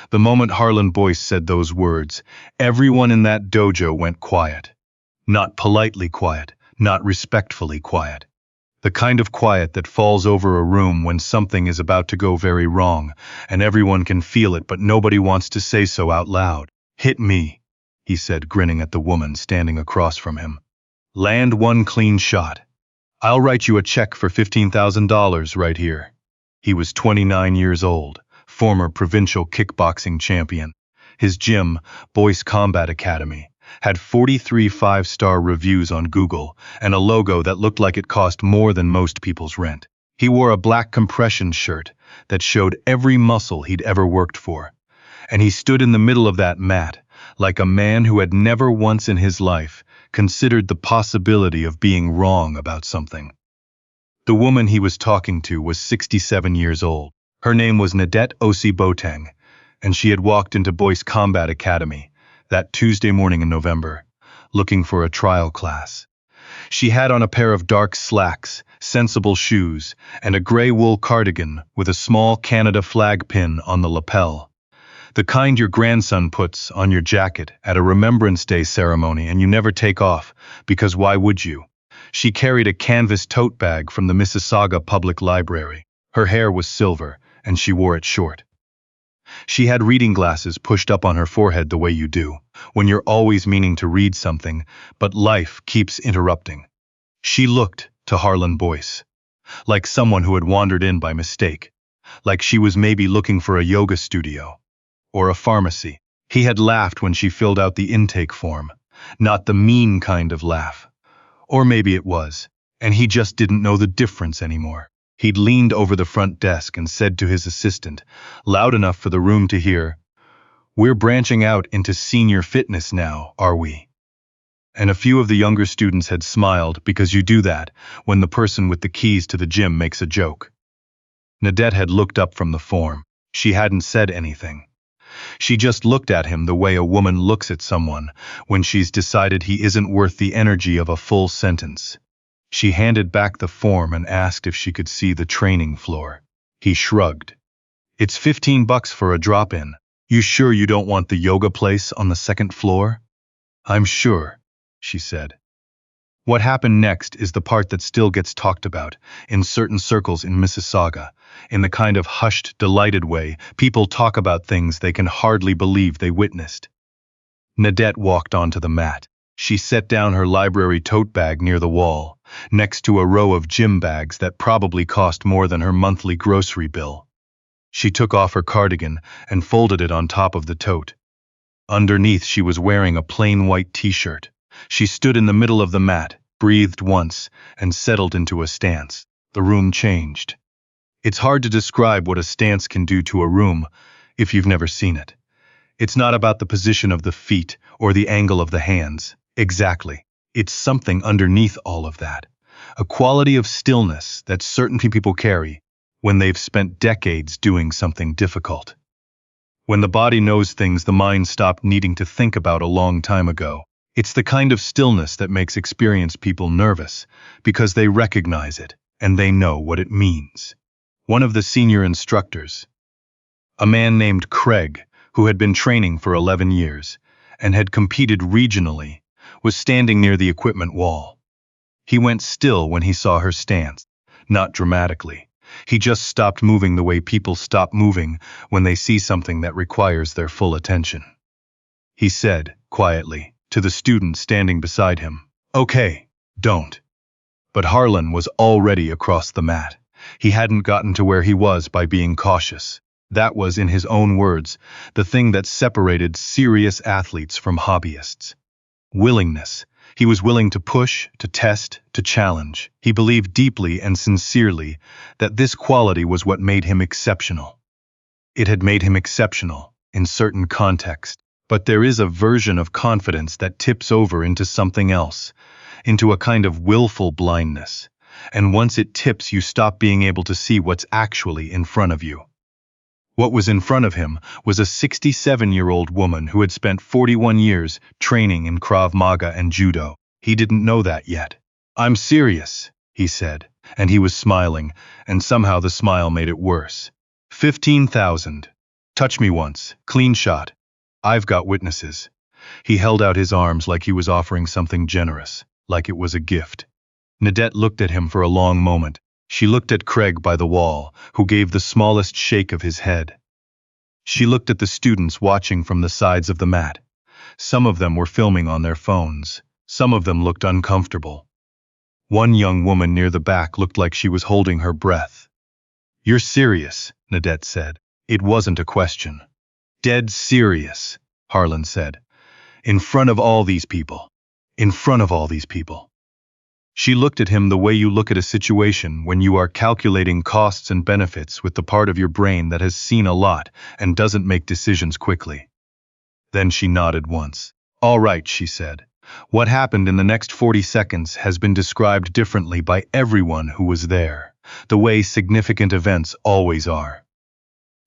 The moment Harlan Boyce said those words, everyone in that dojo went quiet. Not politely quiet, not respectfully quiet. The kind of quiet that falls over a room when something is about to go very wrong, and everyone can feel it but nobody wants to say so out loud. "Hit me," he said, grinning at the woman standing across from him. "Land one clean shot. I'll write you a check for $15,000 right here." He was 29 years old, former provincial kickboxing champion. His gym, Boyce Combat Academy, had 43 five-star reviews on Google and a logo that looked like it cost more than most people's rent. He wore a black compression shirt that showed every muscle he'd ever worked for. And he stood in the middle of that mat, like a man who had never once in his life considered the possibility of being wrong about something. The woman he was talking to was 67 years old. Her name was Nadette Osei-Boateng, and she had walked into Boyce Combat Academy that Tuesday morning in November, looking for a trial class. She had on a pair of dark slacks, sensible shoes, and a gray wool cardigan with a small Canada flag pin on the lapel. The kind your grandson puts on your jacket at a Remembrance Day ceremony and you never take off, because why would you? She carried a canvas tote bag from the Mississauga Public Library. Her hair was silver, and she wore it short. She had reading glasses pushed up on her forehead the way you do, when you're always meaning to read something, but life keeps interrupting. She looked to Harlan Boyce, like someone who had wandered in by mistake, like she was maybe looking for a yoga studio or a pharmacy. He had laughed when she filled out the intake form, not the mean kind of laugh. Or maybe it was, and he just didn't know the difference anymore. He'd leaned over the front desk and said to his assistant, loud enough for the room to hear, "We're branching out into senior fitness now, are we?" And a few of the younger students had smiled because you do that when the person with the keys to the gym makes a joke. Nadette had looked up from the form. She hadn't said anything. She just looked at him the way a woman looks at someone when she's decided he isn't worth the energy of a full sentence. She handed back the form and asked if she could see the training floor. He shrugged. "It's $15 for a drop-in. You sure you don't want the yoga place on the second floor?" "I'm sure," she said. What happened next is the part that still gets talked about in certain circles in Mississauga, in the kind of hushed, delighted way people talk about things they can hardly believe they witnessed. Nadette walked onto the mat. She set down her library tote bag near the wall, next to a row of gym bags that probably cost more than her monthly grocery bill. She took off her cardigan and folded it on top of the tote. Underneath, she was wearing a plain white t-shirt. She stood in the middle of the mat, breathed once, and settled into a stance. The room changed. It's hard to describe what a stance can do to a room if you've never seen it. It's not about the position of the feet or the angle of the hands. Exactly. It's something underneath all of that. A quality of stillness that certain people carry when they've spent decades doing something difficult. When the body knows things the mind stopped needing to think about a long time ago. It's the kind of stillness that makes experienced people nervous because they recognize it and they know what it means. One of the senior instructors, a man named Craig, who had been training for 11 years and had competed regionally, was standing near the equipment wall. He went still when he saw her stance, not dramatically. He just stopped moving the way people stop moving when they see something that requires their full attention. He said, quietly, to the student standing beside him, "Okay, don't." But Harlan was already across the mat. He hadn't gotten to where he was by being cautious. That was, in his own words, the thing that separated serious athletes from hobbyists. Willingness. He was willing to push, to test, to challenge. He believed deeply and sincerely that this quality was what made him exceptional. It had made him exceptional in certain contexts. But there is a version of confidence that tips over into something else, into a kind of willful blindness. And once it tips, you stop being able to see what's actually in front of you. What was in front of him was a 67-year-old woman who had spent 41 years training in Krav Maga and Judo. He didn't know that yet. "I'm serious," he said, and he was smiling, and somehow the smile made it worse. 15,000. Touch me once. Clean shot. I've got witnesses. He held out his arms like he was offering something generous, like it was a gift. Nadette looked at him for a long moment. She looked at Craig by the wall, who gave the smallest shake of his head. She looked at the students watching from the sides of the mat. Some of them were filming on their phones. Some of them looked uncomfortable. One young woman near the back looked like she was holding her breath. "You're serious," Nadette said. It wasn't a question. "Dead serious," Harlan said. "In front of all these people. In front of all these people." She looked at him the way you look at a situation when you are calculating costs and benefits with the part of your brain that has seen a lot and doesn't make decisions quickly. Then she nodded once. "All right," she said. "What happened in the next 40 seconds has been described differently by everyone who was there, the way significant events always are.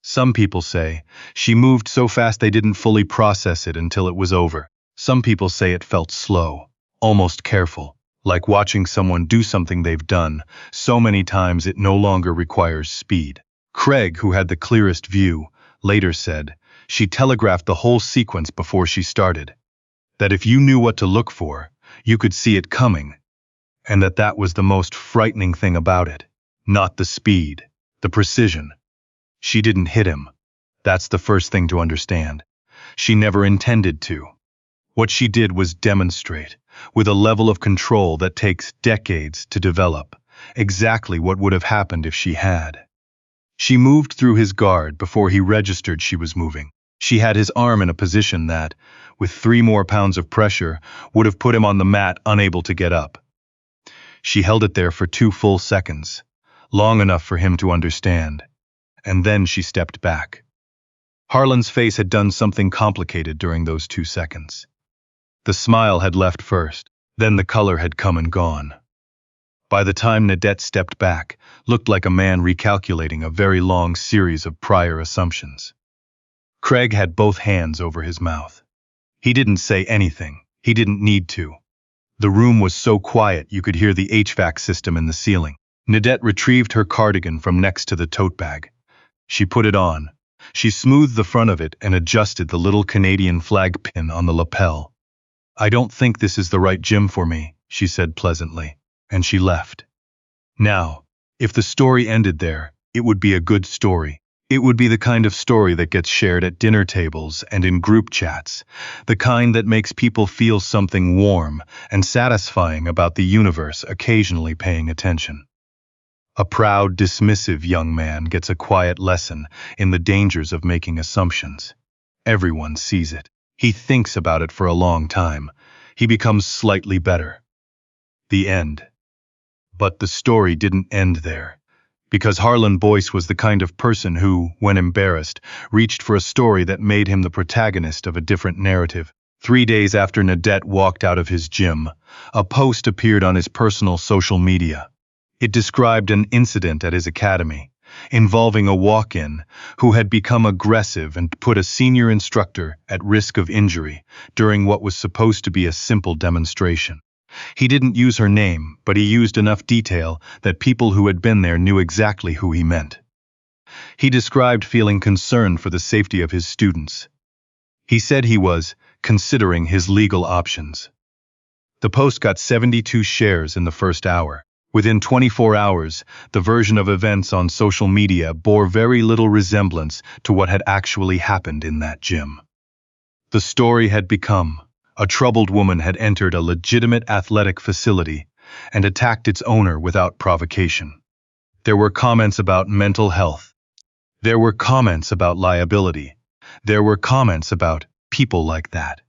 Some people say, she moved so fast they didn't fully process it until it was over. Some people say it felt slow, almost careful, like watching someone do something they've done so many times it no longer requires speed." Craig, who had the clearest view, later said, "She telegraphed the whole sequence before she started. That if you knew what to look for, you could see it coming. And that was the most frightening thing about it. Not the speed, the precision. She didn't hit him. That's the first thing to understand. She never intended to. What she did was demonstrate, with a level of control that takes decades to develop, exactly what would have happened if she had. She moved through his guard before he registered she was moving. She had his arm in a position that, with 3 more pounds of pressure, would have put him on the mat unable to get up. She held it there for 2 full seconds, long enough for him to understand. And then she stepped back. Harlan's face had done something complicated during those 2 seconds. The smile had left first, then the color had come and gone. By the time Nadette stepped back, looked like a man recalculating a very long series of prior assumptions. Craig had both hands over his mouth. He didn't say anything. He didn't need to. The room was so quiet you could hear the HVAC system in the ceiling. Nadette retrieved her cardigan from next to the tote bag. She put it on. She smoothed the front of it and adjusted the little Canadian flag pin on the lapel. "I don't think this is the right gym for me," she said pleasantly, and she left. Now, if the story ended there, it would be a good story. It would be the kind of story that gets shared at dinner tables and in group chats, the kind that makes people feel something warm and satisfying about the universe occasionally paying attention. A proud, dismissive young man gets a quiet lesson in the dangers of making assumptions. Everyone sees it. He thinks about it for a long time. He becomes slightly better. The end. But the story didn't end there. Because Harlan Boyce was the kind of person who, when embarrassed, reached for a story that made him the protagonist of a different narrative. 3 days after Nadette walked out of his gym, a post appeared on his personal social media. It described an incident at his academy, involving a walk-in who had become aggressive and put a senior instructor at risk of injury during what was supposed to be a simple demonstration. He didn't use her name, but he used enough detail that people who had been there knew exactly who he meant. He described feeling concerned for the safety of his students. He said he was considering his legal options. The post got 72 shares in the first hour. Within 24 hours, the version of events on social media bore very little resemblance to what had actually happened in that gym. The story had become, a troubled woman had entered a legitimate athletic facility and attacked its owner without provocation. There were comments about mental health. There were comments about liability. There were comments about people like that.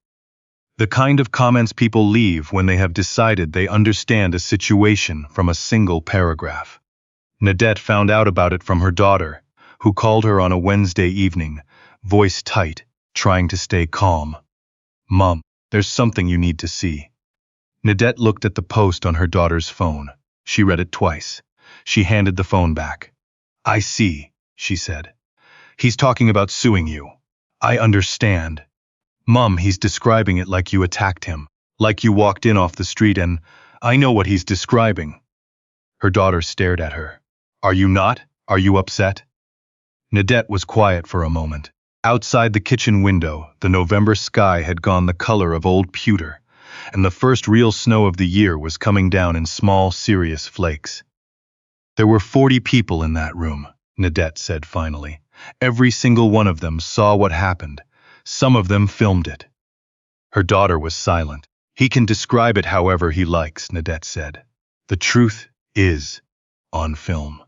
The kind of comments people leave when they have decided they understand a situation from a single paragraph. Nadette found out about it from her daughter, who called her on a Wednesday evening, voice tight, trying to stay calm. "Mom, there's something you need to see." Nadette looked at the post on her daughter's phone. She read it twice. She handed the phone back. "I see," she said. "He's talking about suing you. I understand. Mom, he's describing it like you attacked him, like you walked in off the street and I know what he's describing." Her daughter stared at her. "Are you not? Are you upset?" Nadette was quiet for a moment. Outside the kitchen window, the November sky had gone the color of old pewter, and the first real snow of the year was coming down in small, serious flakes. There were 40 people in that room, Nadette said finally. Every single one of them saw what happened. Some of them filmed it. Her daughter was silent. He can describe it however he likes, Nadette said. The truth is on film.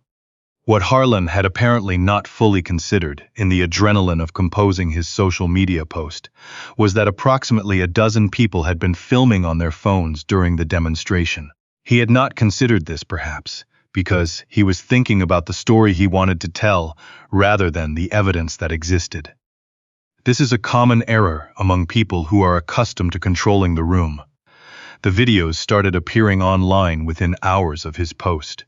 What Harlan had apparently not fully considered in the adrenaline of composing his social media post was that approximately a dozen people had been filming on their phones during the demonstration. He had not considered this, perhaps, because he was thinking about the story he wanted to tell rather than the evidence that existed. This is a common error among people who are accustomed to controlling the room. The videos started appearing online within hours of his post.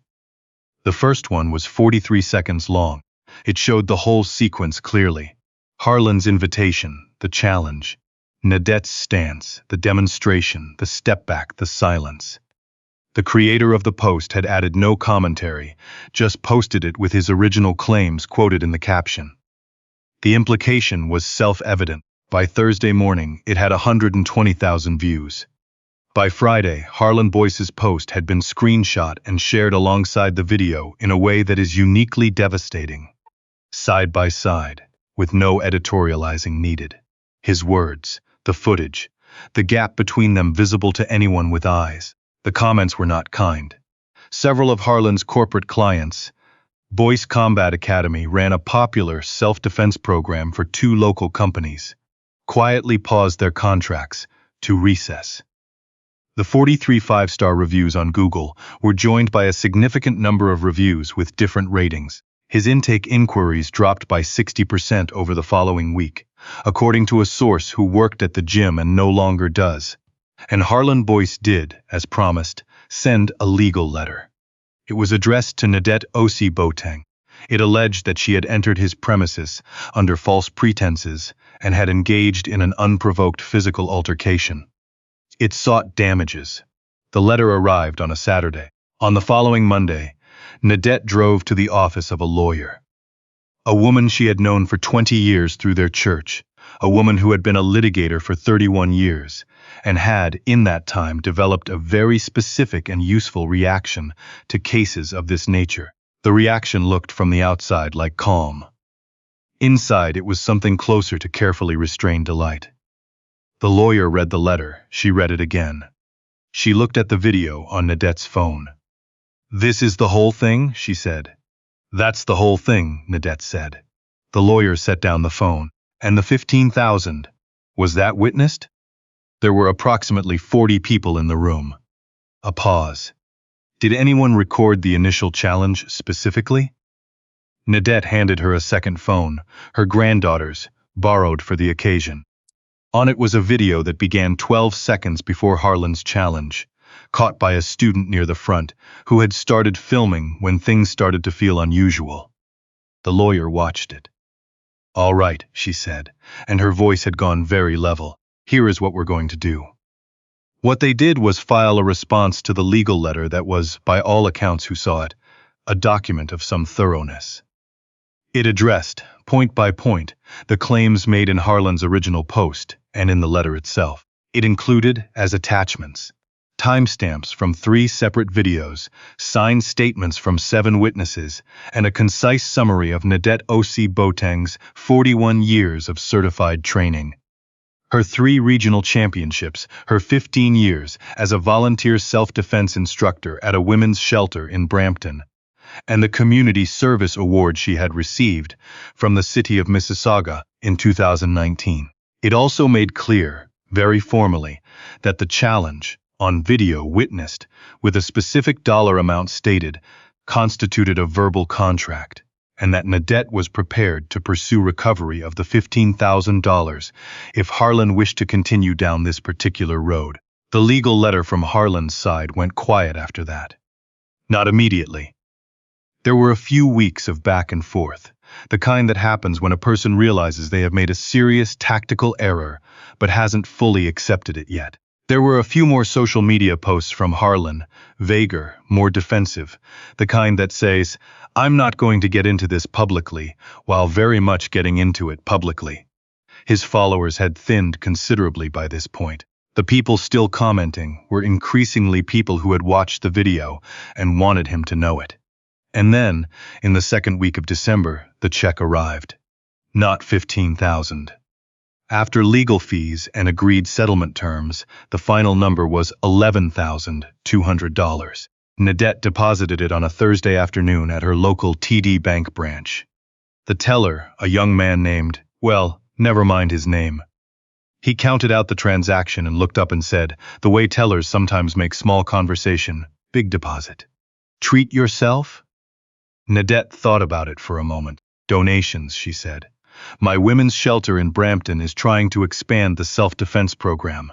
The first one was 43 seconds long. It showed the whole sequence clearly. Harlan's invitation, the challenge, Nadette's stance, the demonstration, the step back, the silence. The creator of the post had added no commentary, just posted it with his original claims quoted in the caption. The implication was self-evident. By Thursday morning, it had 120,000 views. By Friday, Harlan Boyce's post had been screenshot and shared alongside the video in a way that is uniquely devastating. Side by side, with no editorializing needed. His words, the footage, the gap between them visible to anyone with eyes. The comments were not kind. Several of Harlan's corporate clients, Boyce Combat Academy ran a popular self-defense program for 2 local companies, quietly paused their contracts to recess. The 43 5-star reviews on Google were joined by a significant number of reviews with different ratings. His intake inquiries dropped by 60% over the following week, according to a source who worked at the gym and no longer does. And Harlan Boyce did, as promised, send a legal letter. It was addressed to Nadette Osei-Boateng. It alleged that she had entered his premises under false pretenses and had engaged in an unprovoked physical altercation. It sought damages. The letter arrived on a Saturday. On the following Monday, Nadette drove to the office of a lawyer. A woman she had known for 20 years through their church, a woman who had been a litigator for 31 years, and had, in that time, developed a very specific and useful reaction to cases of this nature. The reaction looked from the outside like calm. Inside, it was something closer to carefully restrained delight. The lawyer read the letter. She read it again. She looked at the video on Nadette's phone. "This is the whole thing?" she said. "That's the whole thing," Nadette said. The lawyer set down the phone. "And the 15,000, was that witnessed?" There were approximately 40 people in the room. A pause. "Did anyone record the initial challenge specifically?" Nadette handed her a second phone, her granddaughter's, borrowed for the occasion. On it was a video that began 12 seconds before Harlan's challenge, caught by a student near the front who had started filming when things started to feel unusual. The lawyer watched it. "All right," she said, and her voice had gone very level. "Here is what we're going to do." What they did was file a response to the legal letter that was, by all accounts who saw it, a document of some thoroughness. It addressed, point by point, the claims made in Harlan's original post and in the letter itself. It included, as attachments, timestamps from 3 separate videos, signed statements from 7 witnesses, and a concise summary of Nadette Osei-Boateng's 41 years of certified training. Her 3 regional championships, her 15 years as a volunteer self-defense instructor at a women's shelter in Brampton, and the Community Service Award she had received from the city of Mississauga in 2019. It also made clear, very formally, that the challenge, on video witnessed, with a specific dollar amount stated, constituted a verbal contract, and that Nadette was prepared to pursue recovery of the $15,000 if Harlan wished to continue down this particular road. The legal letter from Harlan's side went quiet after that. Not immediately. There were a few weeks of back and forth, the kind that happens when a person realizes they have made a serious tactical error but hasn't fully accepted it yet. There were a few more social media posts from Harlan, vaguer, more defensive, the kind that says, "I'm not going to get into this publicly," while very much getting into it publicly. His followers had thinned considerably by this point. The people still commenting were increasingly people who had watched the video and wanted him to know it. And then, in the second week of December, the check arrived. Not 15,000. After legal fees and agreed settlement terms, the final number was $11,200. Nadette deposited it on a Thursday afternoon at her local TD Bank branch. The teller, a young man named, well, never mind his name. He counted out the transaction and looked up and said, the way tellers sometimes make small conversation, big deposit. Treat yourself? Nadette thought about it for a moment. Donations, she said. My women's shelter in Brampton is trying to expand the self-defense program.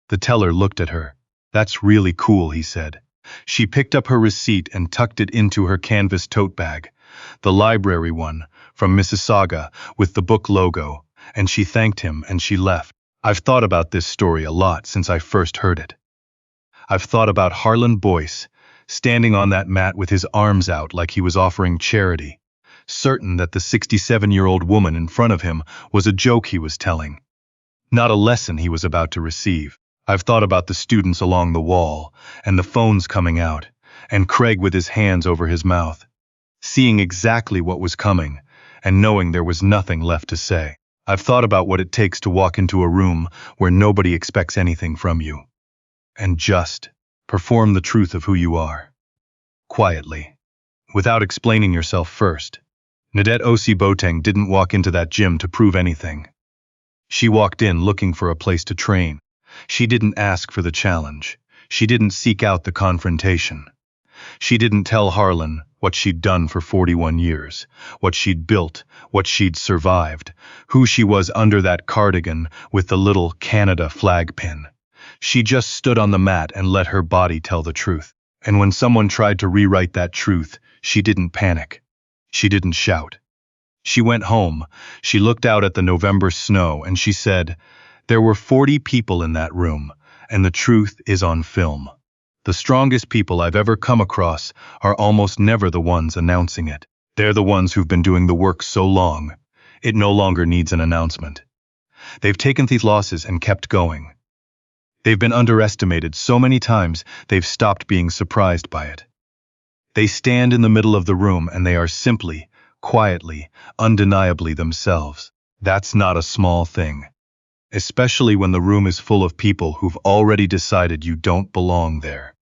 The teller looked at her. That's really cool, he said. She picked up her receipt and tucked it into her canvas tote bag, the library one, from Mississauga, with the book logo, and she thanked him and she left. I've thought about this story a lot since I first heard it. I've thought about Harlan Boyce, standing on that mat with his arms out like he was offering charity, certain that the 67-year-old woman in front of him was a joke he was telling, not a lesson he was about to receive. I've thought about the students along the wall, and the phones coming out, and Craig with his hands over his mouth, seeing exactly what was coming, and knowing there was nothing left to say. I've thought about what it takes to walk into a room where nobody expects anything from you, and just perform the truth of who you are, quietly, without explaining yourself first. Nadette Osei-Boateng didn't walk into that gym to prove anything. She walked in looking for a place to train. She didn't ask for the challenge. She didn't seek out the confrontation. She didn't tell Harlan what she'd done for 41 years, what she'd built, what she'd survived, who she was under that cardigan with the little Canada flag pin. She just stood on the mat and let her body tell the truth. And when someone tried to rewrite that truth, she didn't panic. She didn't shout. She went home, she looked out at the November snow, and she said, there were 40 people in that room, and the truth is on film. The strongest people I've ever come across are almost never the ones announcing it. They're the ones who've been doing the work so long, it no longer needs an announcement. They've taken these losses and kept going. They've been underestimated so many times they've stopped being surprised by it. They stand in the middle of the room and they are simply, quietly, undeniably themselves. That's not a small thing. Especially when the room is full of people who've already decided you don't belong there.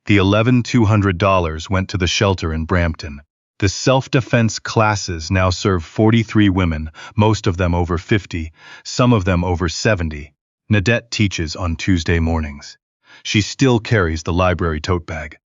The $11,200 went to the shelter in Brampton. The self-defense classes now serve 43 women, most of them over 50, some of them over 70. Nadette teaches on Tuesday mornings. She still carries the library tote bag.